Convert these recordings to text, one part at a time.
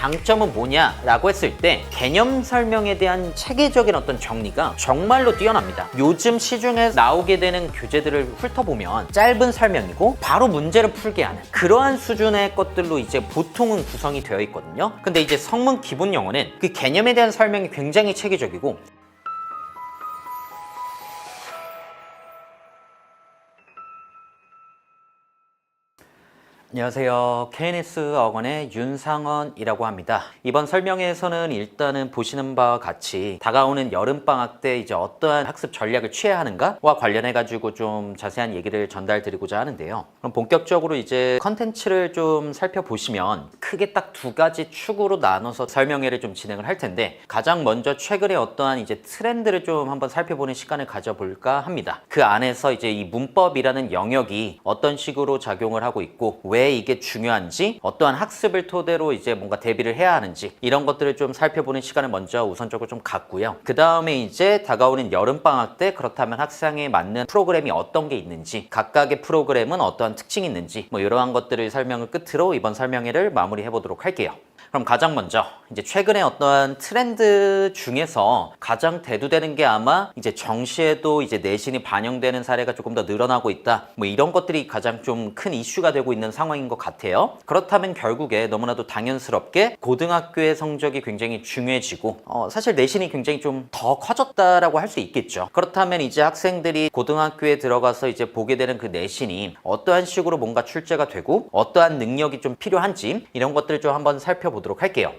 장점은 뭐냐라고 했을 때 개념 설명에 대한 체계적인 어떤 정리가 정말로 뛰어납니다. 요즘 시중에 나오게 되는 교재들을 훑어보면 짧은 설명이고 바로 문제를 풀게 하는 그러한 수준의 것들로 이제 보통은 구성이 되어 있거든요. 근데 이제 성문 기본 영어는 그 개념에 대한 설명이 굉장히 체계적이고 안녕하세요. KNS 어건의 윤상원이라고 합니다. 이번 설명에서는 일단은 보시는 바와 같이 다가오는 여름방학 때 이제 어떠한 학습 전략을 취해야 하는가와 관련해가지고 좀 자세한 얘기를 전달드리고자 하는데요. 그럼 본격적으로 이제 컨텐츠를 좀 살펴보시면 크게 딱 두 가지 축으로 나눠서 설명회를 좀 진행을 할 텐데 가장 먼저 최근에 어떠한 이제 트렌드를 좀 한번 살펴보는 시간을 가져볼까 합니다. 그 안에서 이제 이 문법이라는 영역이 어떤 식으로 작용을 하고 있고 왜 이게 중요한지 어떠한 학습을 토대로 이제 뭔가 대비를 해야 하는지 이런 것들을 좀 살펴보는 시간을 먼저 우선적으로 좀 갖고요. 그 다음에 이제 다가오는 여름방학 때 그렇다면 학생에 맞는 프로그램이 어떤 게 있는지 각각의 프로그램은 어떠한 특징이 있는지 뭐 이러한 것들을 설명을 끝으로 이번 설명회를 마무리해 보도록 할게요. 그럼 가장 먼저 이제 최근에 어떠한 트렌드 중에서 가장 대두되는 게 아마 이제 정시에도 이제 내신이 반영되는 사례가 조금 더 늘어나고 있다. 뭐 이런 것들이 가장 좀 큰 이슈가 되고 있는 상황인 것 같아요. 그렇다면 결국에 너무나도 당연스럽게 고등학교의 성적이 굉장히 중요해지고 사실 내신이 굉장히 좀 더 커졌다라고 할 수 있겠죠. 그렇다면 이제 학생들이 고등학교에 들어가서 이제 보게 되는 그 내신이 어떠한 식으로 뭔가 출제가 되고 어떠한 능력이 좀 필요한지 이런 것들을 좀 한번 살펴보도록 할게요.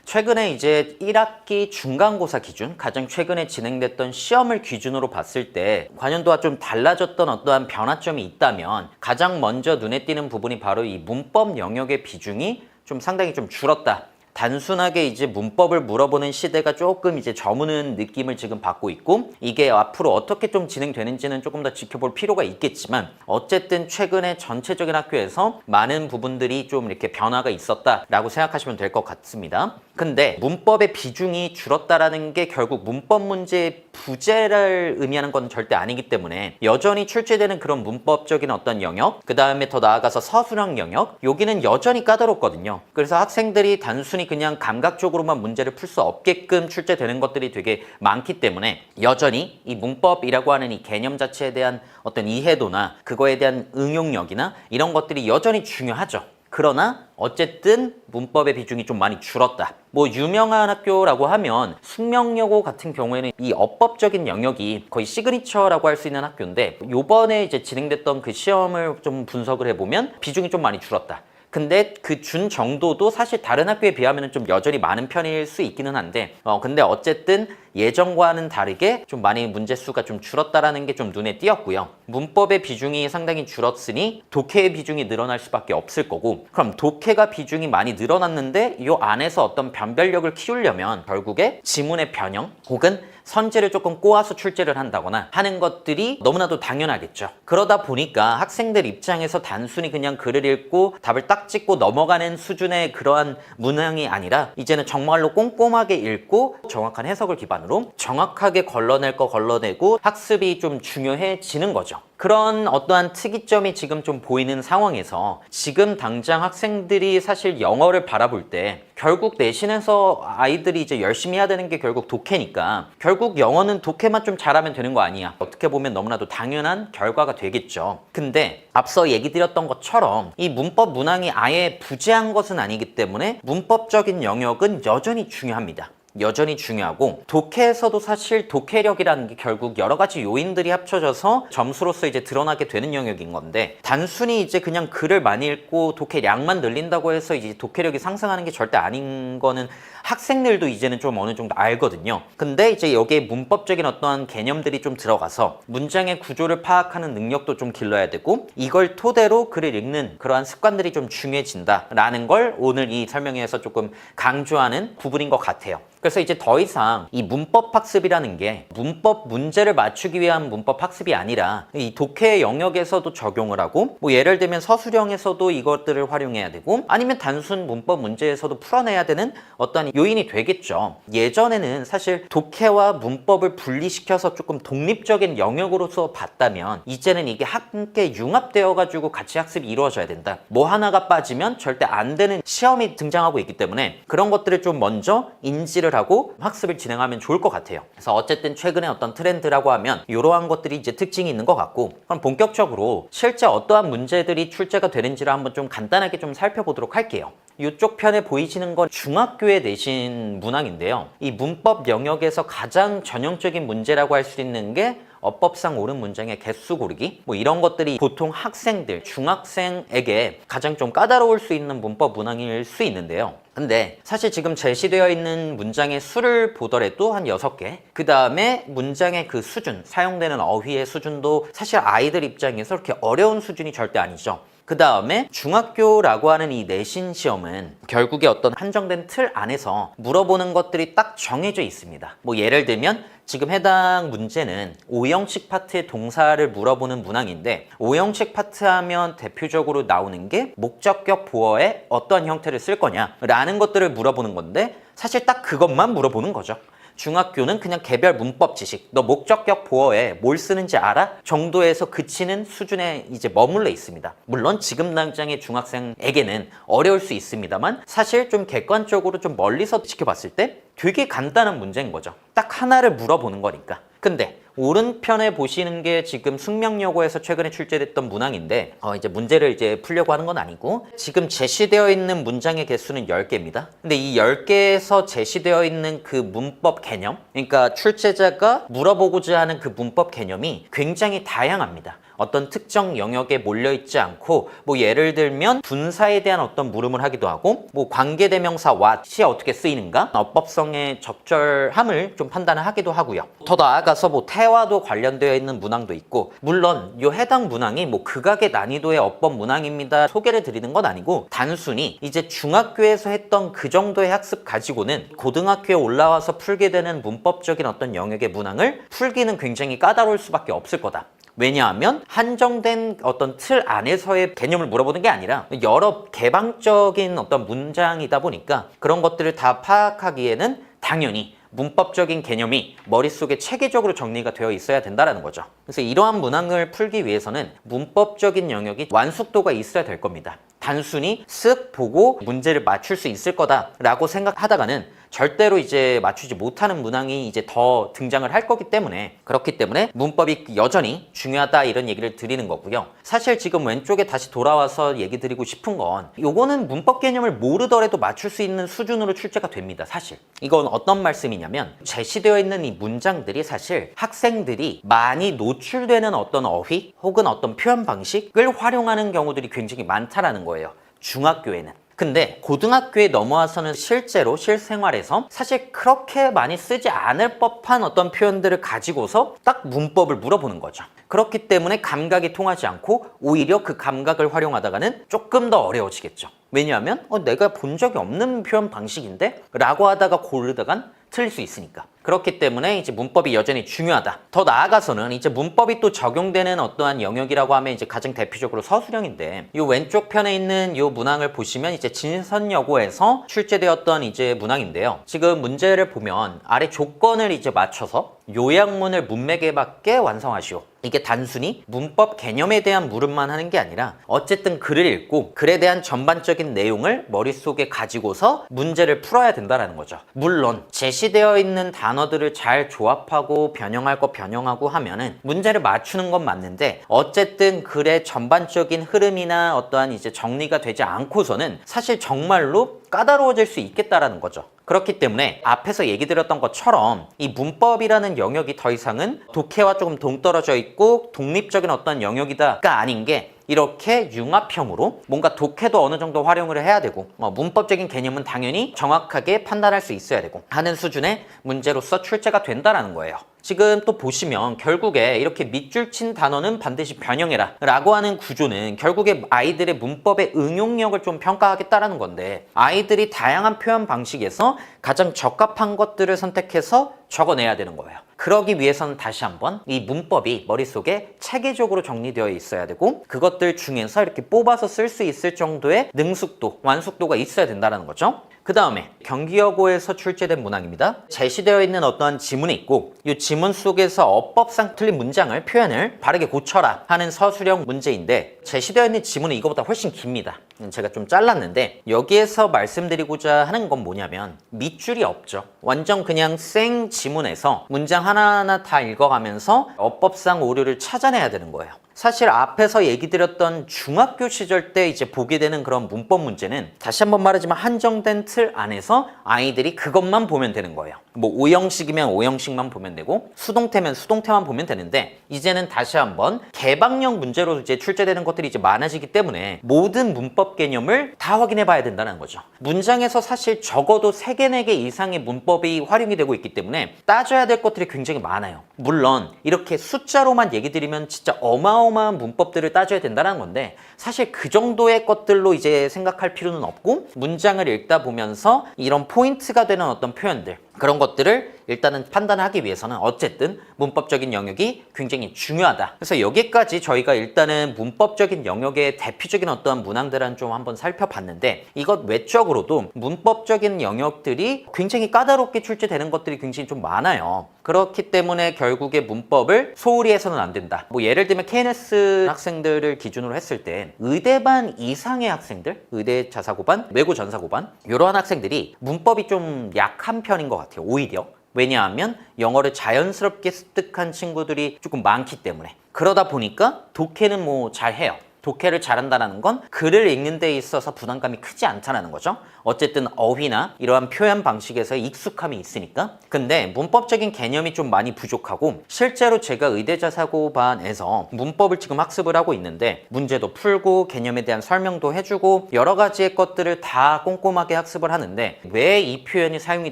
최근에 이제 1학기 중간고사 기준, 가장 최근에 진행됐던 시험을 기준으로 봤을 때 관연도와 좀 달라졌던 어떠한 변화점이 있다면 가장 먼저 눈에 띄는 부분이 바로 이 문법 영역의 비중이 좀 상당히 좀 줄었다. 단순하게 이제 문법을 물어보는 시대가 조금 이제 저무는 느낌을 지금 받고 있고 이게 앞으로 어떻게 좀 진행되는지는 조금 더 지켜볼 필요가 있겠지만 어쨌든 최근에 전체적인 학교에서 많은 부분들이 좀 이렇게 변화가 있었다라고 생각하시면 될 것 같습니다. 근데 문법의 비중이 줄었다라는 게 결국 문법 문제의 부재를 의미하는 건 절대 아니기 때문에 여전히 출제되는 그런 문법적인 어떤 영역, 그 다음에 더 나아가서 서술형 영역, 여기는 여전히 까다롭거든요. 그래서 학생들이 단순히 그냥 감각적으로만 문제를 풀 수 없게끔 출제되는 것들이 되게 많기 때문에 여전히 이 문법이라고 하는 이 개념 자체에 대한 어떤 이해도나 그거에 대한 응용력이나 이런 것들이 여전히 중요하죠. 그러나 어쨌든 문법의 비중이 좀 많이 줄었다. 뭐 유명한 학교라고 하면 숙명여고 같은 경우에는 이 어법적인 영역이 거의 시그니처라고 할 수 있는 학교인데 요번에 이제 진행됐던 그 시험을 좀 분석을 해보면 비중이 좀 많이 줄었다. 근데 그 준 정도도 사실 다른 학교에 비하면 좀 여전히 많은 편일 수 있기는 한데 근데 어쨌든 예전과는 다르게 좀 많이 문제 수가 좀 줄었다라는 게 좀 눈에 띄었고요. 문법의 비중이 상당히 줄었으니 독해의 비중이 늘어날 수밖에 없을 거고 그럼 독해가 비중이 많이 늘어났는데 이 안에서 어떤 변별력을 키우려면 결국에 지문의 변형 혹은 선지를 조금 꼬아서 출제를 한다거나 하는 것들이 너무나도 당연하겠죠. 그러다 보니까 학생들 입장에서 단순히 그냥 글을 읽고 답을 딱 찍고 넘어가는 수준의 그러한 문항이 아니라 이제는 정말로 꼼꼼하게 읽고 정확한 해석을 기반으로 정확하게 걸러낼 거 걸러내고 학습이 좀 중요해지는 거죠. 그런 어떠한 특이점이 지금 좀 보이는 상황에서 지금 당장 학생들이 사실 영어를 바라볼 때 결국 내신에서 아이들이 이제 열심히 해야 되는 게 결국 독해니까 결국 영어는 독해만 좀 잘하면 되는 거 아니야. 어떻게 보면 너무나도 당연한 결과가 되겠죠. 근데 앞서 얘기 드렸던 것처럼 이 문법 문항이 아예 부재한 것은 아니기 때문에 문법적인 영역은 여전히 중요합니다. 여전히 중요하고 독해에서도 사실 독해력이라는 게 결국 여러 가지 요인들이 합쳐져서 점수로서 이제 드러나게 되는 영역인 건데 단순히 이제 그냥 글을 많이 읽고 독해량만 늘린다고 해서 이제 독해력이 상승하는 게 절대 아닌 거는 학생들도 이제는 좀 어느 정도 알거든요. 근데 이제 여기에 문법적인 어떠한 개념들이 좀 들어가서 문장의 구조를 파악하는 능력도 좀 길러야 되고 이걸 토대로 글을 읽는 그러한 습관들이 좀 중요해진다라는 걸 오늘 이 설명회에서 조금 강조하는 부분인 것 같아요. 그래서 이제 더 이상 이 문법 학습이라는 게 문법 문제를 맞추기 위한 문법 학습이 아니라 이 독해 영역에서도 적용을 하고 뭐 예를 들면 서술형에서도 이것들을 활용해야 되고 아니면 단순 문법 문제에서도 풀어내야 되는 어떤 요인이 되겠죠. 예전에는 사실 독해와 문법을 분리시켜서 조금 독립적인 영역으로서 봤다면 이제는 이게 함께 융합되어 가지고 같이 학습이 이루어져야 된다. 뭐 하나가 빠지면 절대 안 되는 시험이 등장하고 있기 때문에 그런 것들을 좀 먼저 인지를 하고 학습을 진행하면 좋을 것 같아요. 그래서 어쨌든 최근에 어떤 트렌드라고 하면 이러한 것들이 이제 특징이 있는 것 같고 그럼 본격적으로 실제 어떠한 문제들이 출제가 되는지를 한번 좀 간단하게 좀 살펴보도록 할게요. 이쪽 편에 보이시는 건 중학교에 내신 문항인데요. 이 문법 영역에서 가장 전형적인 문제라고 할 수 있는 게 어법상 옳은 문장의 개수 고르기 뭐 이런 것들이 보통 학생들, 중학생에게 가장 좀 까다로울 수 있는 문법 문항일 수 있는데요. 근데 사실 지금 제시되어 있는 문장의 수를 보더라도 한 6개 그 다음에 문장의 그 수준, 사용되는 어휘의 수준도 사실 아이들 입장에서 그렇게 어려운 수준이 절대 아니죠. 그 다음에 중학교라고 하는 이 내신 시험은 결국에 어떤 한정된 틀 안에서 물어보는 것들이 딱 정해져 있습니다. 뭐 예를 들면 지금 해당 문제는 오형식 파트의 동사를 물어보는 문항인데 오형식 파트 하면 대표적으로 나오는 게 목적격 보어에 어떤 형태를 쓸 거냐 라는 것들을 물어보는 건데 사실 딱 그것만 물어보는 거죠. 중학교는 그냥 개별 문법 지식, 너 목적격 보어에 뭘 쓰는지 알아? 정도에서 그치는 수준에 이제 머물러 있습니다. 물론 지금 당장의 중학생에게는 어려울 수 있습니다만 사실 좀 객관적으로 좀 멀리서 지켜봤을 때 되게 간단한 문제인 거죠. 딱 하나를 물어보는 거니까. 근데 오른편에 보시는 게 지금 숙명여고에서 최근에 출제됐던 문항인데 이제 문제를 이제 풀려고 하는 건 아니고 지금 제시되어 있는 문장의 개수는 10개입니다. 근데 이 10개에서 제시되어 있는 그 문법 개념, 그러니까 출제자가 물어보고자 하는 그 문법 개념이 굉장히 다양합니다. 어떤 특정 영역에 몰려있지 않고 뭐 예를 들면 분사에 대한 어떤 물음을 하기도 하고 뭐 관계대명사 what이 어떻게 쓰이는가 어법성의 적절함을 좀 판단을 하기도 하고요. 더 나아가서 뭐 태와도 관련되어 있는 문항도 있고 물론 이 해당 문항이 뭐 극악의 난이도의 어법 문항입니다 소개를 드리는 건 아니고 단순히 이제 중학교에서 했던 그 정도의 학습 가지고는 고등학교에 올라와서 풀게 되는 문법적인 어떤 영역의 문항을 풀기는 굉장히 까다로울 수밖에 없을 거다. 왜냐하면 한정된 어떤 틀 안에서의 개념을 물어보는 게 아니라 여러 개방적인 어떤 문장이다 보니까 그런 것들을 다 파악하기에는 당연히 문법적인 개념이 머릿속에 체계적으로 정리가 되어 있어야 된다는 거죠. 그래서 이러한 문항을 풀기 위해서는 문법적인 영역이 완숙도가 있어야 될 겁니다. 단순히 쓱 보고 문제를 맞출 수 있을 거다라고 생각하다가는 절대로 이제 맞추지 못하는 문항이 이제 더 등장을 할 거기 때문에 그렇기 때문에 문법이 여전히 중요하다 이런 얘기를 드리는 거고요. 사실 지금 왼쪽에 다시 돌아와서 얘기 드리고 싶은 건 요거는 문법 개념을 모르더라도 맞출 수 있는 수준으로 출제가 됩니다. 사실 이건 어떤 말씀이냐면 제시되어 있는 이 문장들이 사실 학생들이 많이 노출되는 어떤 어휘 혹은 어떤 표현 방식을 활용하는 경우들이 굉장히 많다라는 거예요. 중학교에는. 근데 고등학교에 넘어와서는 실제로 실생활에서 사실 그렇게 많이 쓰지 않을 법한 어떤 표현들을 가지고서 딱 문법을 물어보는 거죠. 그렇기 때문에 감각이 통하지 않고 오히려 그 감각을 활용하다가는 조금 더 어려워지겠죠. 왜냐하면 내가 본 적이 없는 표현 방식인데? 라고 하다가 고르다간 틀릴 수 있으니까. 그렇기 때문에 이제 문법이 여전히 중요하다. 더 나아가서는 이제 문법이 또 적용되는 어떠한 영역이라고 하면 이제 가장 대표적으로 서술형인데 이 왼쪽 편에 있는 이 문항을 보시면 이제 진선여고에서 출제되었던 이제 문항인데요. 지금 문제를 보면 아래 조건을 이제 맞춰서 요약문을 문맥에 맞게 완성하시오. 이게 단순히 문법 개념에 대한 물음만 하는 게 아니라 어쨌든 글을 읽고 글에 대한 전반적인 내용을 머릿속에 가지고서 문제를 풀어야 된다는 거죠. 물론 제시되어 있는 단어들을 잘 조합하고 변형할 거 변형하고 하면은 문제를 맞추는 건 맞는데 어쨌든 글의 전반적인 흐름이나 어떠한 이제 정리가 되지 않고서는 사실 정말로 까다로워질 수 있겠다라는 거죠. 그렇기 때문에 앞에서 얘기 드렸던 것처럼 이 문법이라는 영역이 더 이상은 독해와 조금 동떨어져 있고 독립적인 어떤 영역이다가 아닌 게 이렇게 융합형으로 뭔가 독해도 어느 정도 활용을 해야 되고 문법적인 개념은 당연히 정확하게 판단할 수 있어야 되고 하는 수준의 문제로서 출제가 된다는 거예요. 지금 또 보시면 결국에 이렇게 밑줄 친 단어는 반드시 변형해라 라고 하는 구조는 결국에 아이들의 문법의 응용력을 좀 평가하겠다라는 건데, 아이들이 다양한 표현 방식에서 가장 적합한 것들을 선택해서 적어내야 되는 거예요. 그러기 위해서는 다시 한번 이 문법이 머릿속에 체계적으로 정리되어 있어야 되고, 그것들 중에서 이렇게 뽑아서 쓸 수 있을 정도의 능숙도, 완숙도가 있어야 된다는 거죠. 그 다음에 경기여고에서 출제된 문항입니다. 제시되어 있는 어떠한 지문이 있고, 이 지문 속에서 어법상 틀린 문장을, 표현을 바르게 고쳐라 하는 서술형 문제인데, 제시되어 있는 지문은 이거보다 훨씬 깁니다. 제가 좀 잘랐는데, 여기에서 말씀드리고자 하는 건 뭐냐면 밑줄이 없죠. 완전 그냥 생 지문에서 문장 하나하나 다 읽어가면서 어법상 오류를 찾아내야 되는 거예요. 사실 앞에서 얘기 드렸던 중학교 시절 때 이제 보게 되는 그런 문법 문제는 다시 한번 말하지만 한정된 틀 안에서 아이들이 그것만 보면 되는 거예요. 뭐 오형식이면 오형식만 보면 되고, 수동태면 수동태만 보면 되는데, 이제는 다시 한번 개방형 문제로 이제 출제되는 것들이 이제 많아지기 때문에 모든 문법 개념을 다 확인해 봐야 된다는 거죠. 문장에서 사실 적어도 3개, 4개 이상의 문법이 활용이 되고 있기 때문에 따져야 될 것들이 굉장히 많아요. 물론 이렇게 숫자로만 얘기 드리면 진짜 어마어마한 문법들을 따져야 된다는 건데, 사실 그 정도의 것들로 이제 생각할 필요는 없고, 문장을 읽다 보면서 이런 포인트가 되는 어떤 표현들, 그런 것들을 일단은 판단하기 위해서는 어쨌든 문법적인 영역이 굉장히 중요하다. 그래서 여기까지 저희가 일단은 문법적인 영역의 대표적인 어떠한 문항들은 좀 한번 살펴봤는데, 이것 외적으로도 문법적인 영역들이 굉장히 까다롭게 출제되는 것들이 굉장히 좀 많아요. 그렇기 때문에 결국에 문법을 소홀히 해서는 안 된다. 뭐 예를 들면 KNS 학생들을 기준으로 했을 때 의대반 이상의 학생들, 의대 자사고반, 외고 전사고반, 이러한 학생들이 문법이 좀 약한 편인 것 같아요. 오히려. 왜냐하면 영어를 자연스럽게 습득한 친구들이 조금 많기 때문에. 그러다 보니까 독해는 뭐 잘해요. 독해를 잘한다는 건 글을 읽는 데 있어서 부담감이 크지 않다는 거죠. 어쨌든 어휘나 이러한 표현 방식에서 익숙함이 있으니까. 근데 문법적인 개념이 좀 많이 부족하고, 실제로 제가 의대자사고반에서 문법을 지금 학습을 하고 있는데, 문제도 풀고 개념에 대한 설명도 해주고 여러 가지의 것들을 다 꼼꼼하게 학습을 하는데, 왜 이 표현이 사용이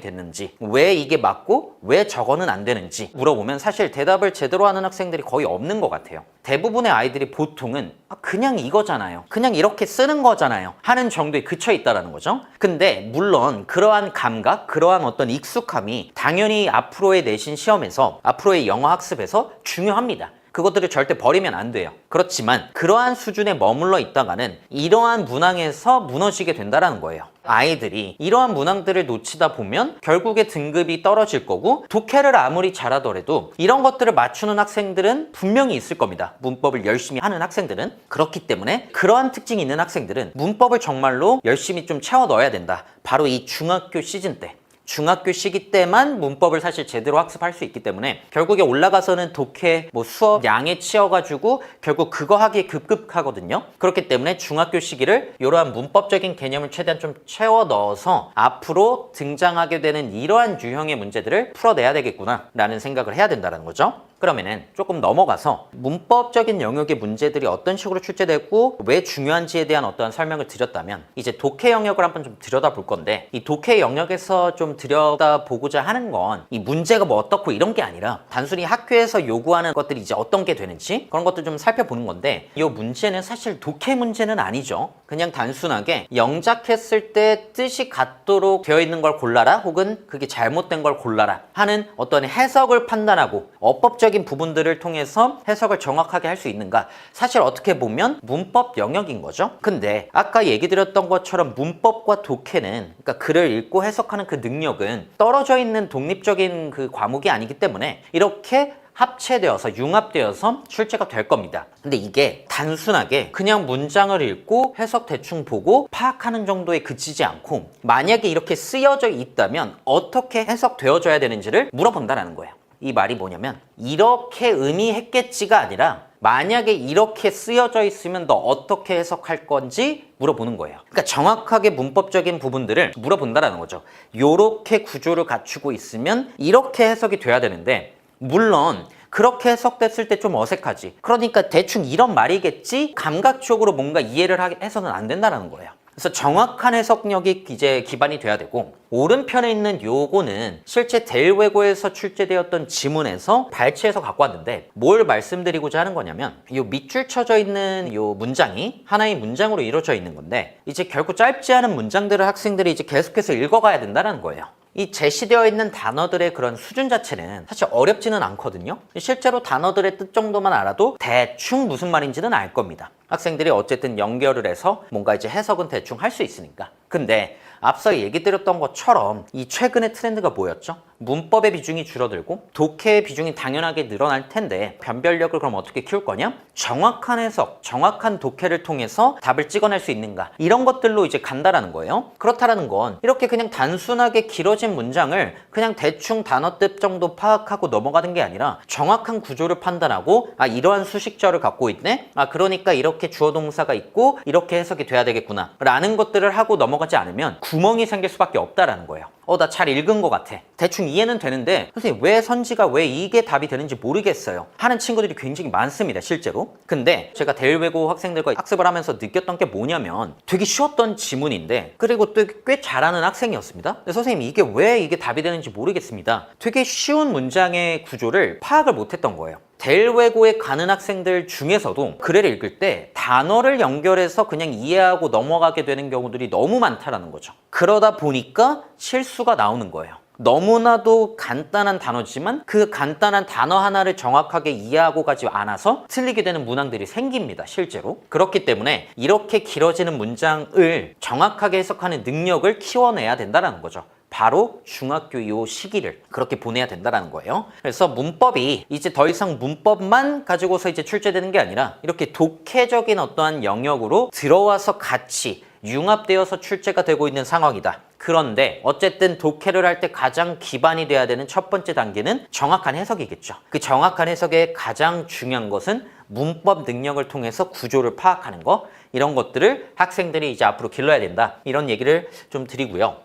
됐는지, 왜 이게 맞고 왜 저거는 안 되는지 물어보면 사실 대답을 제대로 하는 학생들이 거의 없는 것 같아요. 대부분의 아이들이 보통은 그냥 이거잖아요, 그냥 이렇게 쓰는 거잖아요 하는 정도에 그쳐 있다는 거죠. 근데 물론 그러한 감각, 그러한 어떤 익숙함이 당연히 앞으로의 내신 시험에서, 앞으로의 영어 학습에서 중요합니다. 그것들을 절대 버리면 안 돼요. 그렇지만 그러한 수준에 머물러 있다가는 이러한 문항에서 무너지게 된다는 거예요. 아이들이 이러한 문항들을 놓치다 보면 결국에 등급이 떨어질 거고, 독해를 아무리 잘하더라도 이런 것들을 맞추는 학생들은 분명히 있을 겁니다. 문법을 열심히 하는 학생들은. 그렇기 때문에 그러한 특징이 있는 학생들은 문법을 정말로 열심히 좀 채워 넣어야 된다. 바로 이 중학교 시즌 때, 중학교 시기 때만 문법을 사실 제대로 학습할 수 있기 때문에, 결국에 올라가서는 독해, 뭐 수업 양에 치여가지고 결국 그거 하기에 급급하거든요. 그렇기 때문에 중학교 시기를 이러한 문법적인 개념을 최대한 좀 채워 넣어서 앞으로 등장하게 되는 이러한 유형의 문제들을 풀어내야 되겠구나 라는 생각을 해야 된다는 거죠. 그러면은 조금 넘어가서 문법적인 영역의 문제들이 어떤 식으로 출제되고 왜 중요한지에 대한 어떠한 설명을 드렸다면, 이제 독해 영역을 한번 좀 들여다볼 건데, 이 독해 영역에서 좀 들여다보고자 하는 건 이 문제가 뭐 어떻고 이런 게 아니라 단순히 학교에서 요구하는 것들이 이제 어떤 게 되는지 그런 것들 좀 살펴보는 건데, 이 문제는 사실 독해 문제는 아니죠. 그냥 단순하게 영작했을 때 뜻이 같도록 되어 있는 걸 골라라, 혹은 그게 잘못된 걸 골라라 하는 어떤 해석을 판단하고 어법적인 부분들을 통해서 해석을 정확하게 할 수 있는가, 사실 어떻게 보면 문법 영역인 거죠. 근데 아까 얘기 드렸던 것처럼 문법과 독해는, 그러니까 글을 읽고 해석하는 그 능력은 떨어져 있는 독립적인 그 과목이 아니기 때문에 이렇게 합체되어서 융합되어서 출제가 될 겁니다. 근데 이게 단순하게 그냥 문장을 읽고 해석 대충 보고 파악하는 정도에 그치지 않고, 만약에 이렇게 쓰여져 있다면 어떻게 해석되어져야 되는지를 물어본다는 거예요. 이 말이 뭐냐면, 이렇게 의미했겠지가 아니라 만약에 이렇게 쓰여져 있으면 너 어떻게 해석할 건지 물어보는 거예요. 그러니까 정확하게 문법적인 부분들을 물어본다는 거죠. 요렇게 구조를 갖추고 있으면 이렇게 해석이 돼야 되는데, 물론 그렇게 해석됐을 때 좀 어색하지, 그러니까 대충 이런 말이겠지 감각적으로 뭔가 이해를 해서는 안 된다는 거예요. 그래서 정확한 해석력이 이제 기반이 돼야 되고, 오른편에 있는 요거는 실제 대일외고에서 출제되었던 지문에서 발췌해서 갖고 왔는데, 뭘 말씀드리고자 하는 거냐면 요 밑줄 쳐져 있는 요 문장이 하나의 문장으로 이루어져 있는 건데, 이제 결코 짧지 않은 문장들을 학생들이 이제 계속해서 읽어가야 된다는 거예요. 이 제시되어 있는 단어들의 그런 수준 자체는 사실 어렵지는 않거든요. 실제로 단어들의 뜻 정도만 알아도 대충 무슨 말인지는 알 겁니다. 학생들이 어쨌든 연결을 해서 뭔가 이제 해석은 대충 할 수 있으니까. 근데 앞서 얘기 드렸던 것처럼 이 최근의 트렌드가 뭐였죠? 문법의 비중이 줄어들고 독해의 비중이 당연하게 늘어날 텐데, 변별력을 그럼 어떻게 키울 거냐? 정확한 해석, 정확한 독해를 통해서 답을 찍어낼 수 있는가? 이런 것들로 이제 간다라는 거예요. 그렇다라는 건 이렇게 그냥 단순하게 길어진 문장을 그냥 대충 단어 뜻 정도 파악하고 넘어가는 게 아니라 정확한 구조를 판단하고, 아, 이러한 수식절을 갖고 있네? 아, 그러니까 이렇게 주어 동사가 있고 이렇게 해석이 돼야 되겠구나 라는 것들을 하고 넘어가지 않으면 구멍이 생길 수밖에 없다라는 거예요. 나 잘 읽은 것 같아. 대충 이해는 되는데 선생님 왜 선지가 왜 이게 답이 되는지 모르겠어요 하는 친구들이 굉장히 많습니다, 실제로. 근데 제가 대일외고 학생들과 학습을 하면서 느꼈던 게 뭐냐면, 되게 쉬웠던 지문인데, 그리고 또 꽤 잘하는 학생이었습니다. 근데 선생님 이게 왜 이게 답이 되는지 모르겠습니다. 되게 쉬운 문장의 구조를 파악을 못했던 거예요. 대일외고에 가는 학생들 중에서도 글을 읽을 때 단어를 연결해서 그냥 이해하고 넘어가게 되는 경우들이 너무 많다라는 거죠. 그러다 보니까 실수가 나오는 거예요. 너무나도 간단한 단어지만 그 간단한 단어 하나를 정확하게 이해하고 가지 않아서 틀리게 되는 문항들이 생깁니다, 실제로. 그렇기 때문에 이렇게 길어지는 문장을 정확하게 해석하는 능력을 키워내야 된다는 거죠. 바로 중학교 요 시기를 그렇게 보내야 된다는 거예요. 그래서 문법이 이제 더 이상 문법만 가지고서 이제 출제되는 게 아니라 이렇게 독해적인 어떠한 영역으로 들어와서 같이 융합되어서 출제가 되고 있는 상황이다. 그런데 어쨌든 독해를 할 때 가장 기반이 돼야 되는 첫 번째 단계는 정확한 해석이겠죠. 그 정확한 해석의 가장 중요한 것은 문법 능력을 통해서 구조를 파악하는 거, 이런 것들을 학생들이 이제 앞으로 길러야 된다, 이런 얘기를 좀 드리고요.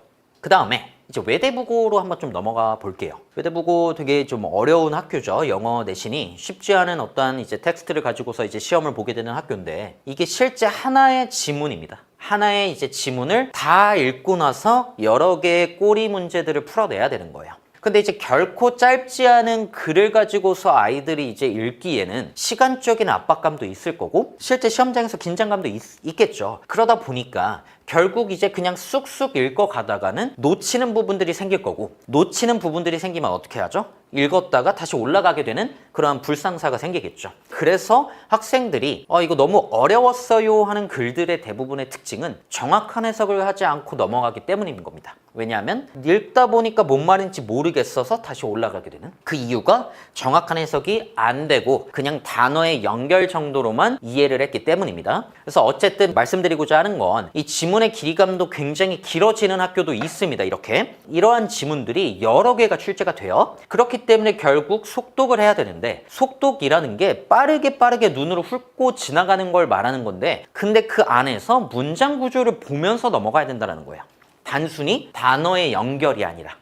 그 다음에 이제 외대부고로 한번 좀 넘어가 볼게요. 외대부고 되게 좀 어려운 학교죠. 영어 내신이 쉽지 않은 어떠한 이제 텍스트를 가지고서 이제 시험을 보게 되는 학교인데, 이게 실제 하나의 지문입니다. 하나의 이제 지문을 다 읽고 나서 여러 개의 꼬리 문제들을 풀어내야 되는 거예요. 근데 이제 결코 짧지 않은 글을 가지고서 아이들이 이제 읽기에는 시간적인 압박감도 있을 거고, 실제 시험장에서 긴장감도 있겠죠. 그러다 보니까 결국 이제 그냥 쑥쑥 읽어가다가는 놓치는 부분들이 생길 거고, 놓치는 부분들이 생기면 어떻게 하죠? 읽었다가 다시 올라가게 되는 그러한 불상사가 생기겠죠. 그래서 학생들이 이거 너무 어려웠어요 하는 글들의 대부분의 특징은 정확한 해석을 하지 않고 넘어가기 때문인 겁니다. 왜냐하면 읽다 보니까 뭔 말인지 모르겠어서 다시 올라가게 되는, 그 이유가 정확한 해석이 안 되고 그냥 단어의 연결 정도로만 이해를 했기 때문입니다. 그래서 어쨌든 말씀드리고자 하는 건, 이 지문의 길이감도 굉장히 길어지는 학교도 있습니다. 이러한 지문들이 여러 개가 출제가 돼요. 그렇기 때문에 결국 속독을 해야 되는데, 속독이라는 게 빠르게 눈으로 훑고 지나가는 걸 말하는 건데, 근데 그 안에서 문장 구조를 보면서 넘어가야 된다는 거예요. 단순히 단어의 연결이 아니라.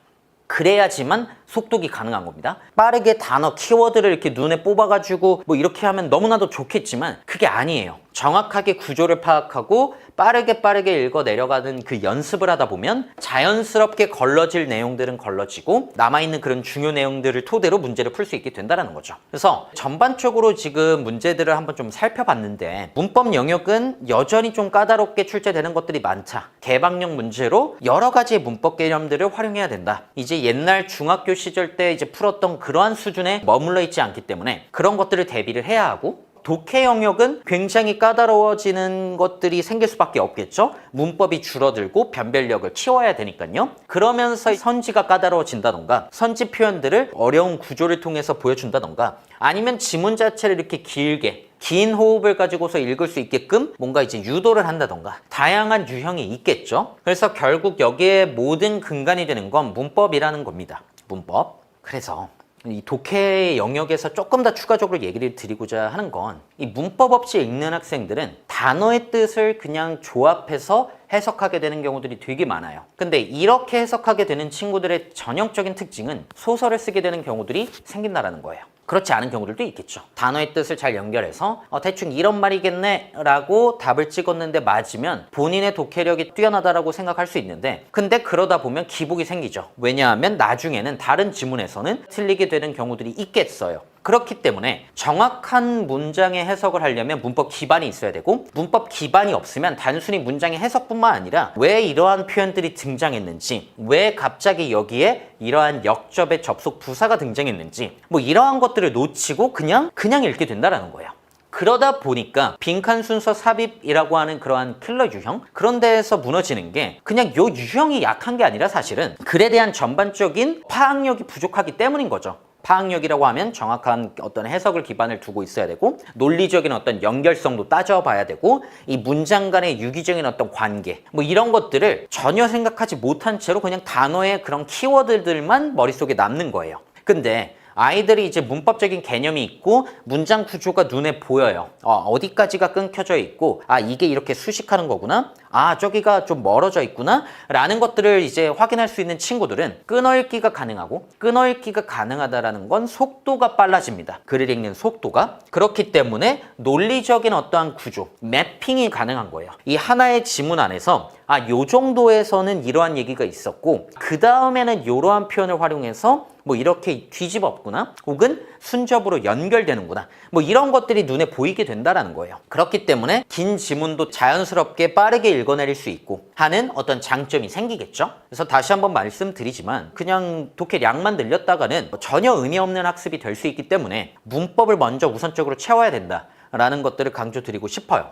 그래야지만 속독이 가능한 겁니다. 빠르게 단어, 키워드를 이렇게 눈에 뽑아가지고 뭐 이렇게 하면 너무나도 좋겠지만 그게 아니에요. 정확하게 구조를 파악하고 빠르게 읽어 내려가는 그 연습을 하다 보면 자연스럽게 걸러질 내용들은 걸러지고 남아있는 그런 중요 내용들을 토대로 문제를 풀 수 있게 된다는 거죠. 그래서 전반적으로 지금 문제들을 한번 좀 살펴봤는데, 문법 영역은 여전히 좀 까다롭게 출제되는 것들이 많다. 개방형 문제로 여러 가지의 문법 개념들을 활용해야 된다. 이제 옛날 중학교 시절 때 이제 풀었던 그러한 수준에 머물러 있지 않기 때문에 그런 것들을 대비를 해야 하고, 독해 영역은 굉장히 까다로워지는 것들이 생길 수밖에 없겠죠. 문법이 줄어들고 변별력을 키워야 되니까요. 그러면서 선지가 까다로워진다던가, 선지 표현들을 어려운 구조를 통해서 보여준다던가, 아니면 지문 자체를 이렇게 길게 긴 호흡을 가지고서 읽을 수 있게끔 뭔가 이제 유도를 한다던가, 다양한 유형이 있겠죠. 그래서 결국 여기에 모든 근간이 되는 건 문법이라는 겁니다. 문법. 그래서 이 독해 영역에서 조금 더 추가적으로 얘기를 드리고자 하는 건, 이 문법 없이 읽는 학생들은 단어의 뜻을 그냥 조합해서 해석하게 되는 경우들이 되게 많아요. 근데 이렇게 해석하게 되는 친구들의 전형적인 특징은 소설을 쓰게 되는 경우들이 생긴다는 거예요. 그렇지 않은 경우들도 있겠죠. 단어의 뜻을 잘 연결해서 대충 이런 말이겠네 라고 답을 찍었는데 맞으면 본인의 독해력이 뛰어나다라고 생각할 수 있는데, 근데 그러다 보면 기복이 생기죠. 왜냐하면 나중에는 다른 지문에서는 틀리게 되는 경우들이 있겠어요. 그렇기 때문에 정확한 문장의 해석을 하려면 문법 기반이 있어야 되고, 문법 기반이 없으면 단순히 문장의 해석뿐만 아니라 왜 이러한 표현들이 등장했는지, 왜 갑자기 여기에 이러한 역접의 접속 부사가 등장했는지, 뭐 이러한 것들을 놓치고 그냥 읽게 된다는 거예요. 그러다 보니까 빈칸 순서 삽입이라고 하는 그러한 킬러 유형, 그런 데에서 무너지는 게 그냥 요 유형이 약한 게 아니라 사실은 글에 대한 전반적인 파악력이 부족하기 때문인 거죠. 파악력이라고 하면 정확한 어떤 해석을 기반을 두고 있어야 되고, 논리적인 어떤 연결성도 따져봐야 되고, 이 문장 간의 유기적인 어떤 관계, 뭐 이런 것들을 전혀 생각하지 못한 채로 그냥 단어의 그런 키워드들만 머릿속에 남는 거예요. 근데 아이들이 이제 문법적인 개념이 있고 문장 구조가 눈에 보여요. 어디까지가 끊겨져 있고, 이게 이렇게 수식하는 거구나, 저기가 좀 멀어져 있구나 라는 것들을 이제 확인할 수 있는 친구들은 끊어읽기가 가능하고, 끊어읽기가 가능하다라는 건 속도가 빨라집니다. 글을 읽는 속도가. 그렇기 때문에 논리적인 어떠한 구조, 매핑이 가능한 거예요. 이 하나의 지문 안에서 요 정도에서는 이러한 얘기가 있었고, 그 다음에는 이러한 표현을 활용해서 뭐 이렇게 뒤집었구나, 혹은 순접으로 연결되는구나, 뭐 이런 것들이 눈에 보이게 된다라는 거예요. 그렇기 때문에 긴 지문도 자연스럽게 빠르게 읽어내릴 수 있고 하는 어떤 장점이 생기겠죠. 그래서 다시 한번 말씀드리지만, 그냥 독해량만 늘렸다가는 전혀 의미 없는 학습이 될 수 있기 때문에 문법을 먼저 우선적으로 채워야 된다라는 것들을 강조드리고 싶어요.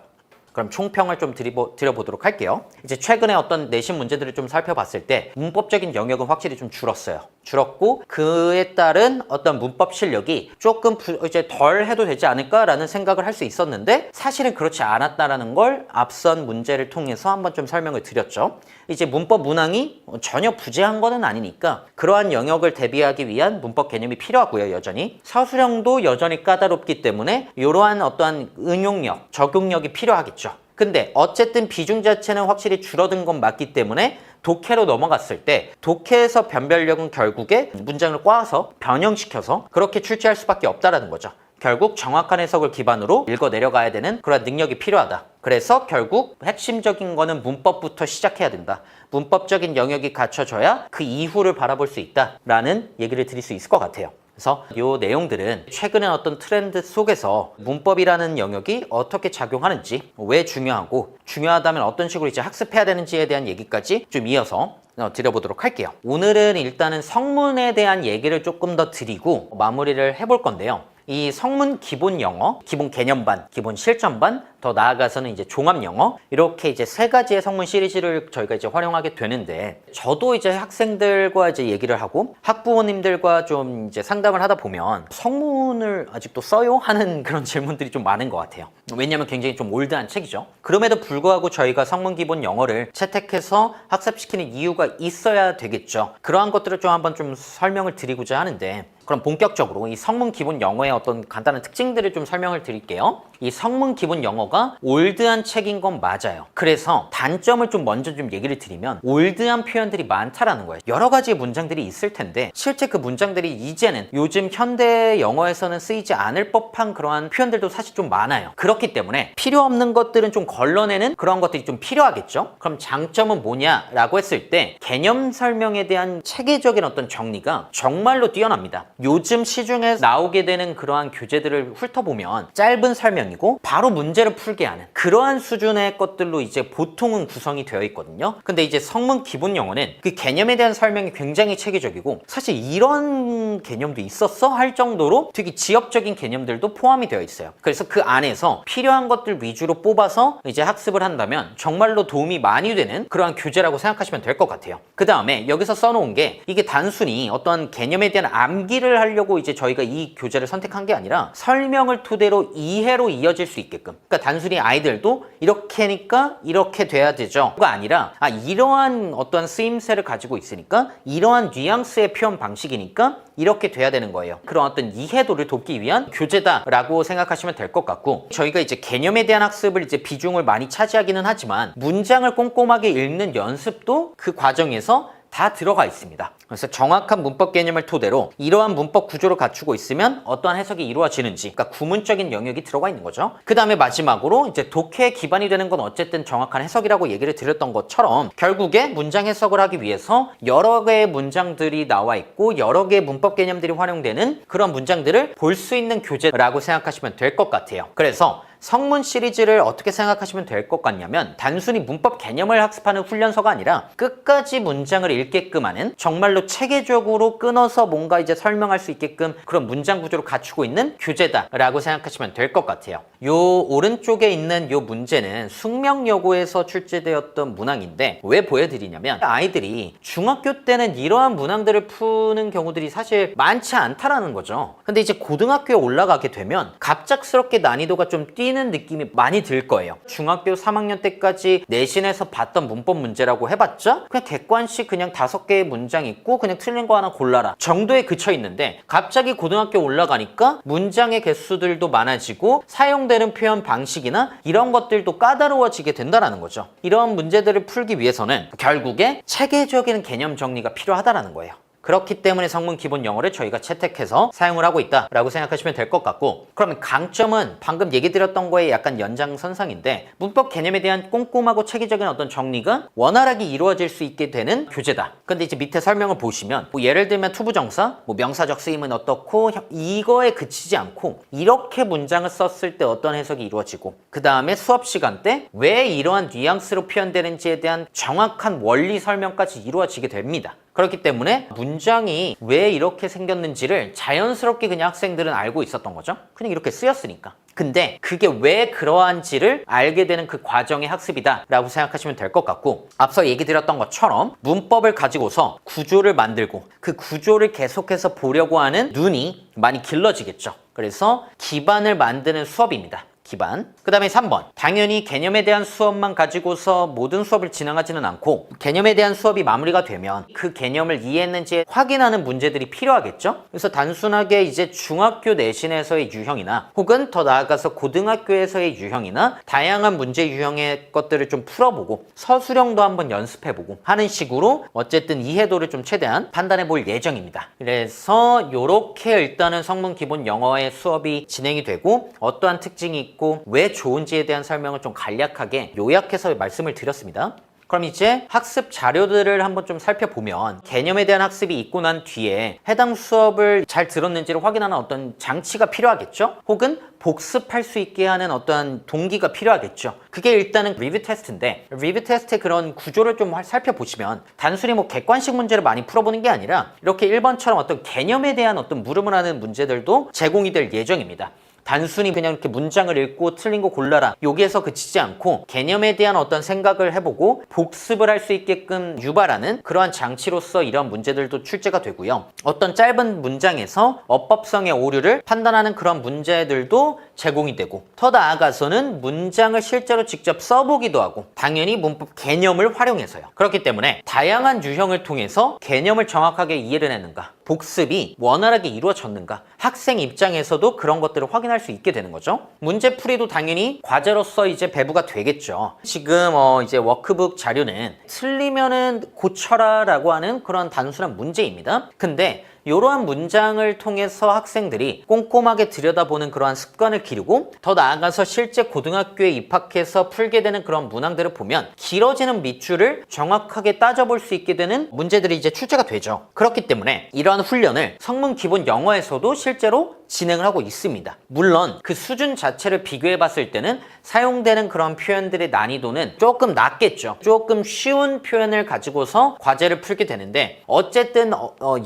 그럼 총평을 좀 드려보도록 할게요. 이제 최근에 어떤 내신 문제들을 좀 살펴봤을 때 문법적인 영역은 확실히 좀 줄었어요. 줄었고, 그에 따른 어떤 문법 실력이 조금 이제 덜 해도 되지 않을까라는 생각을 할 수 있었는데, 사실은 그렇지 않았다라는 걸 앞선 문제를 통해서 한번 좀 설명을 드렸죠. 이제 문법 문항이 전혀 부재한 거는 아니니까 그러한 영역을 대비하기 위한 문법 개념이 필요하고요. 여전히 서술형도 여전히 까다롭기 때문에 이러한 어떠한 응용력, 적용력이 필요하겠죠. 근데 어쨌든 비중 자체는 확실히 줄어든 건 맞기 때문에 독해로 넘어갔을 때 독해에서 변별력은 결국에 문장을 꽈서 변형시켜서 그렇게 출제할 수밖에 없다라는 거죠. 결국 정확한 해석을 기반으로 읽어 내려가야 되는 그런 능력이 필요하다. 그래서 결국 핵심적인 거는 문법부터 시작해야 된다. 문법적인 영역이 갖춰져야 그 이후를 바라볼 수 있다라는 얘기를 드릴 수 있을 것 같아요. 그래서 이 내용들은 최근의 어떤 트렌드 속에서 문법이라는 영역이 어떻게 작용하는지, 왜 중요하고, 중요하다면 어떤 식으로 이제 학습해야 되는지에 대한 얘기까지 좀 이어서 드려보도록 할게요. 오늘은 일단은 성문에 대한 얘기를 조금 더 드리고 마무리를 해볼 건데요. 이 성문 기본 영어, 기본 개념반, 기본 실전반, 더 나아가서는 이제 종합 영어, 이렇게 이제 세 가지의 성문 시리즈를 저희가 이제 활용하게 되는데, 저도 이제 학생들과 이제 얘기를 하고 학부모님들과 좀 이제 상담을 하다 보면 성문을 아직도 써요? 하는 그런 질문들이 좀 많은 것 같아요. 왜냐면 굉장히 좀 올드한 책이죠. 그럼에도 불구하고 저희가 성문 기본 영어를 채택해서 학습시키는 이유가 있어야 되겠죠. 그러한 것들을 좀 한번 좀 설명을 드리고자 하는데, 그럼 본격적으로 이 성문 기본 영어의 어떤 간단한 특징들을 좀 설명을 드릴게요. 이 성문 기본 영어가 올드한 책인 건 맞아요. 그래서 단점을 좀 먼저 좀 얘기를 드리면, 올드한 표현들이 많다라는 거예요. 여러 가지의 문장들이 있을 텐데 실제 그 문장들이 이제는 요즘 현대 영어에서는 쓰이지 않을 법한 그러한 표현들도 사실 좀 많아요. 그렇기 때문에 필요 없는 것들은 좀 걸러내는 그런 것들이 좀 필요하겠죠. 그럼 장점은 뭐냐라고 했을 때, 개념 설명에 대한 체계적인 어떤 정리가 정말로 뛰어납니다. 요즘 시중에 나오게 되는 그러한 교재들을 훑어보면 짧은 설명이고 바로 문제를 풀게 하는 그러한 수준의 것들로 이제 보통은 구성이 되어 있거든요. 근데 이제 성문 기본 영어는 그 개념에 대한 설명이 굉장히 체계적이고, 사실 이런 개념도 있었어? 할 정도로 되게 지엽적인 개념들도 포함이 되어 있어요. 그래서 그 안에서 필요한 것들 위주로 뽑아서 이제 학습을 한다면 정말로 도움이 많이 되는 그러한 교재라고 생각하시면 될 것 같아요. 그 다음에 여기서 써놓은 게, 이게 단순히 어떤 개념에 대한 암기를 하려고 이제 저희가 이 교재를 선택한 게 아니라 설명을 토대로 이해로 이어질 수 있게끔, 그러니까 단순히 아이들도 이렇게니까 이렇게 돼야 되죠가 아니라, 이러한 어떤 쓰임새를 가지고 있으니까 이러한 뉘앙스의 표현 방식이니까 이렇게 돼야 되는 거예요. 그런 어떤 이해도를 돕기 위한 교재다라고 생각하시면 될 것 같고, 저희가 이제 개념에 대한 학습을 이제 비중을 많이 차지하기는 하지만 문장을 꼼꼼하게 읽는 연습도 그 과정에서 다 들어가 있습니다. 그래서 정확한 문법 개념을 토대로 이러한 문법 구조를 갖추고 있으면 어떠한 해석이 이루어지는지, 그러니까 구문적인 영역이 들어가 있는 거죠. 그 다음에 마지막으로 이제 독해의 기반이 되는 건 어쨌든 정확한 해석이라고 얘기를 드렸던 것처럼 결국에 문장 해석을 하기 위해서 여러 개의 문장들이 나와 있고 여러 개의 문법 개념들이 활용되는 그런 문장들을 볼 수 있는 교재라고 생각하시면 될 것 같아요. 그래서 성문 시리즈를 어떻게 생각하시면 될 것 같냐면 단순히 문법 개념을 학습하는 훈련서가 아니라 끝까지 문장을 읽게끔 하는, 정말로 체계적으로 끊어서 뭔가 이제 설명할 수 있게끔 그런 문장 구조를 갖추고 있는 교재다라고 생각하시면 될 것 같아요. 요 오른쪽에 있는 요 문제는 숙명여고에서 출제되었던 문항인데 왜 보여드리냐면 아이들이 중학교 때는 이러한 문항들을 푸는 경우들이 사실 많지 않다라는 거죠. 근데 이제 고등학교에 올라가게 되면 갑작스럽게 난이도가 좀 뛰는 느낌이 많이 들 거예요. 중학교 3학년 때까지 내신에서 봤던 문법 문제라고 해봤자 그냥 객관식 그냥 5개의 문장 있고 그냥 틀린 거 하나 골라라 정도에 그쳐 있는데 갑자기 고등학교 올라가니까 문장의 개수들도 많아지고 사용되는 표현 방식이나 이런 것들도 까다로워지게 된다는 거죠. 이런 문제들을 풀기 위해서는 결국에 체계적인 개념 정리가 필요하다는 거예요. 그렇기 때문에 성문 기본 영어를 저희가 채택해서 사용을 하고 있다라고 생각하시면 될 것 같고, 그러면 강점은 방금 얘기 드렸던 거에 약간 연장선상인데 문법 개념에 대한 꼼꼼하고 체계적인 어떤 정리가 원활하게 이루어질 수 있게 되는 교재다. 근데 이제 밑에 설명을 보시면 뭐 예를 들면 투부정사, 뭐 명사적 쓰임은 어떻고 이거에 그치지 않고 이렇게 문장을 썼을 때 어떤 해석이 이루어지고 그 다음에 수업 시간 때 왜 이러한 뉘앙스로 표현되는지에 대한 정확한 원리 설명까지 이루어지게 됩니다. 그렇기 때문에 문장이 왜 이렇게 생겼는지를 자연스럽게 그냥 학생들은 알고 있었던 거죠. 그냥 이렇게 쓰였으니까. 근데 그게 왜 그러한지를 알게 되는 그 과정의 학습이다 라고 생각하시면 될 것 같고, 앞서 얘기 드렸던 것처럼 문법을 가지고서 구조를 만들고 그 구조를 계속해서 보려고 하는 눈이 많이 길러지겠죠. 그래서 기반을 만드는 수업입니다. 기반. 그 다음에 3번. 당연히 개념에 대한 수업만 가지고서 모든 수업을 진행하지는 않고 개념에 대한 수업이 마무리가 되면 그 개념을 이해했는지 확인하는 문제들이 필요하겠죠. 그래서 단순하게 이제 중학교 내신에서의 유형이나 혹은 더 나아가서 고등학교에서의 유형이나 다양한 문제 유형의 것들을 좀 풀어보고 서술형도 한번 연습해보고 하는 식으로 어쨌든 이해도를 좀 최대한 판단해 볼 예정입니다. 그래서 이렇게 일단은 성문 기본 영어의 수업이 진행이 되고 어떠한 특징이 있고 왜 좋은지에 대한 설명을 좀 간략하게 요약해서 말씀을 드렸습니다. 그럼 이제 학습 자료들을 한번 좀 살펴보면 개념에 대한 학습이 있고 난 뒤에 해당 수업을 잘 들었는지를 확인하는 어떤 장치가 필요하겠죠? 혹은 복습할 수 있게 하는 어떠한 동기가 필요하겠죠. 그게 일단은 리뷰 테스트인데 리뷰 테스트의 그런 구조를 좀 살펴보시면 단순히 뭐 객관식 문제를 많이 풀어보는 게 아니라 이렇게 1번처럼 어떤 개념에 대한 어떤 물음을 하는 문제들도 제공이 될 예정입니다. 단순히 그냥 이렇게 문장을 읽고 틀린 거 골라라 여기에서 그치지 않고 개념에 대한 어떤 생각을 해보고 복습을 할 수 있게끔 유발하는 그러한 장치로서 이런 문제들도 출제가 되고요. 어떤 짧은 문장에서 어법성의 오류를 판단하는 그런 문제들도 제공이 되고 더 나아가서는 문장을 실제로 직접 써보기도 하고 당연히 문법 개념을 활용해서요. 그렇기 때문에 다양한 유형을 통해서 개념을 정확하게 이해를 했는가, 복습이 원활하게 이루어졌는가, 학생 입장에서도 그런 것들을 확인할 수 있게 되는 거죠. 문제풀이도 당연히 과제로서 이제 배부가 되겠죠. 지금 이제 워크북 자료는 틀리면은 고쳐라 라고 하는 그런 단순한 문제입니다. 근데 이러한 문장을 통해서 학생들이 꼼꼼하게 들여다보는 그러한 습관을 기르고 더 나아가서 실제 고등학교에 입학해서 풀게 되는 그런 문항들을 보면 길어지는 밑줄을 정확하게 따져볼 수 있게 되는 문제들이 이제 출제가 되죠. 그렇기 때문에 이러한 훈련을 성문 기본 영어에서도 실제로 진행을 하고 있습니다. 물론 그 수준 자체를 비교해 봤을 때는 사용되는 그런 표현들의 난이도는 조금 낮겠죠. 조금 쉬운 표현을 가지고서 과제를 풀게 되는데 어쨌든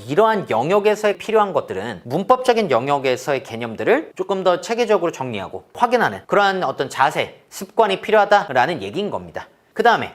이러한 영역에서 필요한 것들은 문법적인 영역에서의 개념들을 조금 더 체계적으로 정리하고 확인하는 그러한 어떤 자세, 습관이 필요하다라는 얘기인 겁니다. 그 다음에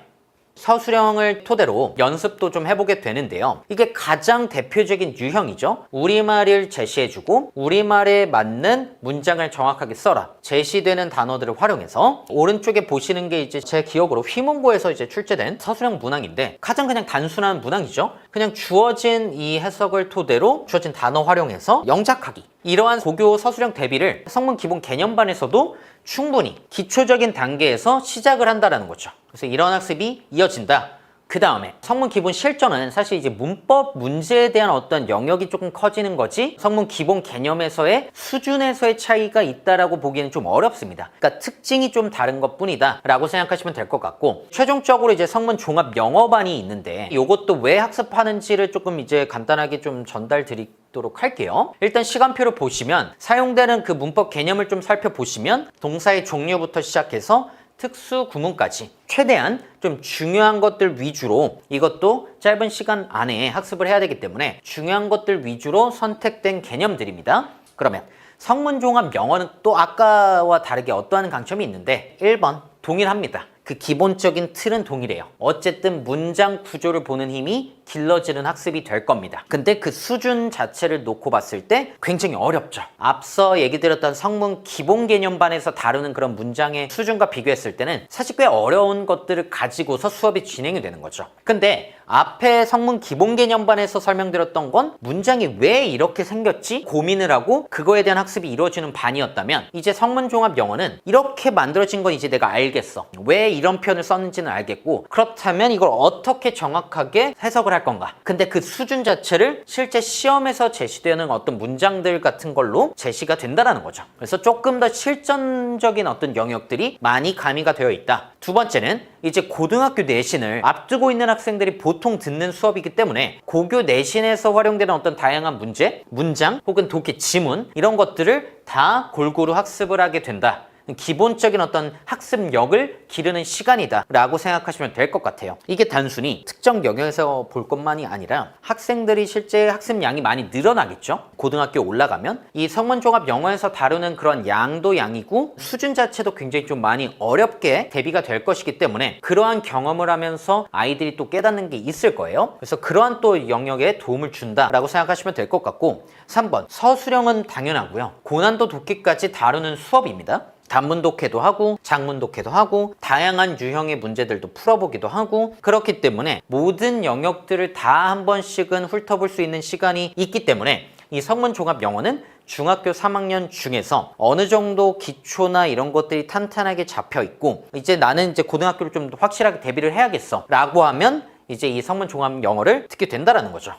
서술형을 토대로 연습도 좀 해보게 되는데요. 이게 가장 대표적인 유형이죠. 우리말을 제시해주고 우리말에 맞는 문장을 정확하게 써라. 제시되는 단어들을 활용해서 오른쪽에 보시는 게 이제 제 기억으로 휘문고에서 이제 출제된 서술형 문항인데 가장 그냥 단순한 문항이죠. 그냥 주어진 이 해석을 토대로 주어진 단어 활용해서 영작하기. 이러한 고교 서술형 대비를 성문 기본 개념반에서도 충분히 기초적인 단계에서 시작을 한다는 거죠. 그래서 이런 학습이 이어진다. 그 다음에 성문 기본 실전은 사실 이제 문법 문제에 대한 어떤 영역이 조금 커지는 거지 성문 기본 개념에서의 수준에서의 차이가 있다라고 보기에는 좀 어렵습니다. 그러니까 특징이 좀 다른 것 뿐이다 라고 생각하시면 될 것 같고, 최종적으로 이제 성문 종합 영어반이 있는데 이것도 왜 학습하는지를 조금 이제 간단하게 좀 전달 드리도록 할게요. 일단 시간표를 보시면 사용되는 그 문법 개념을 좀 살펴보시면 동사의 종류부터 시작해서 특수 구문까지 최대한 좀 중요한 것들 위주로, 이것도 짧은 시간 안에 학습을 해야 되기 때문에 중요한 것들 위주로 선택된 개념들입니다. 그러면 성문종합 영어는 또 아까와 다르게 어떠한 강점이 있는데 1번 동일합니다. 그 기본적인 틀은 동일해요. 어쨌든 문장 구조를 보는 힘이 길러지는 학습이 될 겁니다. 근데 그 수준 자체를 놓고 봤을 때 굉장히 어렵죠. 앞서 얘기 드렸던 성문 기본 개념반에서 다루는 그런 문장의 수준과 비교했을 때는 사실 꽤 어려운 것들을 가지고서 수업이 진행이 되는 거죠. 근데 앞에 성문 기본 개념반에서 설명드렸던 건 문장이 왜 이렇게 생겼지 고민을 하고 그거에 대한 학습이 이루어지는 반이었다면, 이제 성문 종합 영어는 이렇게 만들어진 건 이제 내가 알겠어. 왜 이런 표현을 썼는지는 알겠고, 그렇다면 이걸 어떻게 정확하게 해석을 할 건가. 근데 그 수준 자체를 실제 시험에서 제시되는 어떤 문장들 같은 걸로 제시가 된다는 거죠. 그래서 조금 더 실전적인 어떤 영역들이 많이 가미가 되어 있다. 두 번째는 이제 고등학교 내신을 앞두고 있는 학생들이 보통 듣는 수업이기 때문에 고교 내신에서 활용되는 어떤 다양한 문제, 문장 혹은 독해 지문 이런 것들을 다 골고루 학습을 하게 된다. 기본적인 어떤 학습력을 기르는 시간이다 라고 생각하시면 될 것 같아요. 이게 단순히 특정 영역에서 볼 것만이 아니라 학생들이 실제 학습량이 많이 늘어나겠죠. 고등학교 올라가면 이 성문종합 영어에서 다루는 그런 양도 양이고 수준 자체도 굉장히 좀 많이 어렵게 대비가 될 것이기 때문에 그러한 경험을 하면서 아이들이 또 깨닫는 게 있을 거예요. 그래서 그러한 또 영역에 도움을 준다 라고 생각하시면 될 것 같고, 3번 서술형은 당연하고요. 고난도 독해까지 다루는 수업입니다. 단문 독해도 하고 장문 독해도 하고 다양한 유형의 문제들도 풀어보기도 하고, 그렇기 때문에 모든 영역들을 다 한 번씩은 훑어볼 수 있는 시간이 있기 때문에 이 성문종합 영어는 중학교 3학년 중에서 어느 정도 기초나 이런 것들이 탄탄하게 잡혀 있고, 이제 나는 이제 고등학교를 좀 확실하게 대비를 해야겠어 라고 하면 이제 이 성문종합 영어를 듣게 된다는 거죠.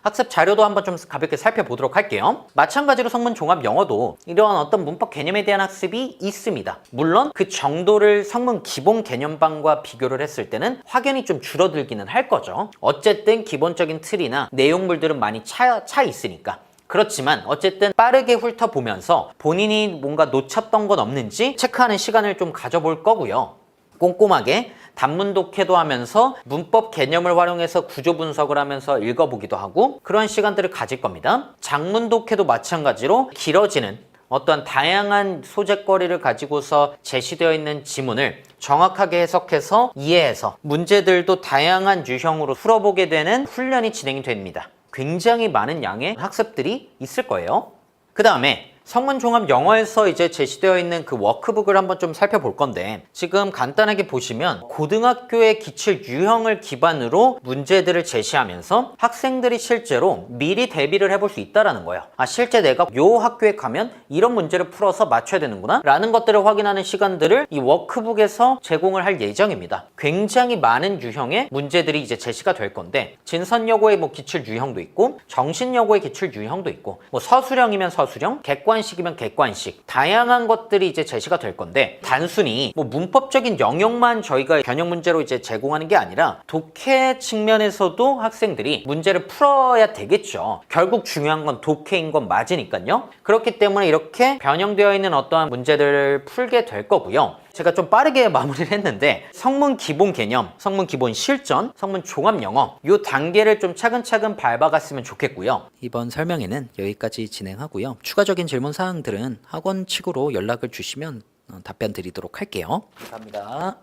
학습 자료도 한번 좀 가볍게 살펴보도록 할게요. 마찬가지로 성문 종합 영어도 이러한 어떤 문법 개념에 대한 학습이 있습니다. 물론 그 정도를 성문 기본 개념반과 비교를 했을 때는 확연히 좀 줄어들기는 할 거죠. 어쨌든 기본적인 틀이나 내용물들은 많이 차 있으니까. 그렇지만 어쨌든 빠르게 훑어보면서 본인이 뭔가 놓쳤던 건 없는지 체크하는 시간을 좀 가져볼 거고요. 꼼꼼하게 단문 독해도 하면서 문법 개념을 활용해서 구조 분석을 하면서 읽어보기도 하고 그런 시간들을 가질 겁니다. 장문 독해도 마찬가지로 길어지는 어떠한 다양한 소재거리를 가지고서 제시되어 있는 지문을 정확하게 해석해서 이해해서 문제들도 다양한 유형으로 풀어보게 되는 훈련이 진행이 됩니다. 굉장히 많은 양의 학습들이 있을 거예요. 그 다음에 성문종합 영어에서 이제 제시되어 있는 그 워크북을 한번 좀 살펴볼 건데, 지금 간단하게 보시면 고등학교의 기출 유형을 기반으로 문제들을 제시하면서 학생들이 실제로 미리 대비를 해볼 수 있다는 거예요. 아, 실제 내가 요 학교에 가면 이런 문제를 풀어서 맞춰야 되는구나 라는 것들을 확인하는 시간들을 이 워크북에서 제공을 할 예정입니다. 굉장히 많은 유형의 문제들이 이제 제시가 될 건데, 진선여고의 뭐 기출 유형도 있고 정신여고의 기출 유형도 있고 뭐 서술형이면 서술형, 객관식이면 객관식, 다양한 것들이 이제 제시가 될 건데, 단순히 뭐 문법적인 영역만 저희가 변형 문제로 이제 제공하는 게 아니라 독해 측면에서도 학생들이 문제를 풀어야 되겠죠. 결국 중요한 건 독해인 건 맞으니까요. 그렇기 때문에 이렇게 변형되어 있는 어떠한 문제들을 풀게 될 거고요. 제가 좀 빠르게 마무리를 했는데, 성문 기본 개념, 성문 기본 실전, 성문 종합 영어 이 단계를 좀 차근차근 밟아갔으면 좋겠고요. 이번 설명회는 여기까지 진행하고요. 추가적인 질문 사항들은 학원 측으로 연락을 주시면 답변 드리도록 할게요. 감사합니다.